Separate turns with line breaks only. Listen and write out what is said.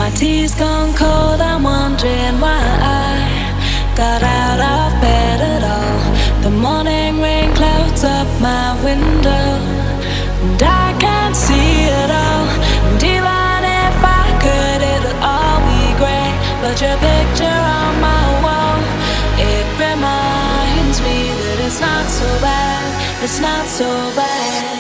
My tea's gone cold, I'm wondering why I got out of bed at all. The morning rain clouds up my window, and I can't see it all. And even if I could, it'll all be grey. But your picture on my wall, it reminds me that it's not so bad, it's not so bad.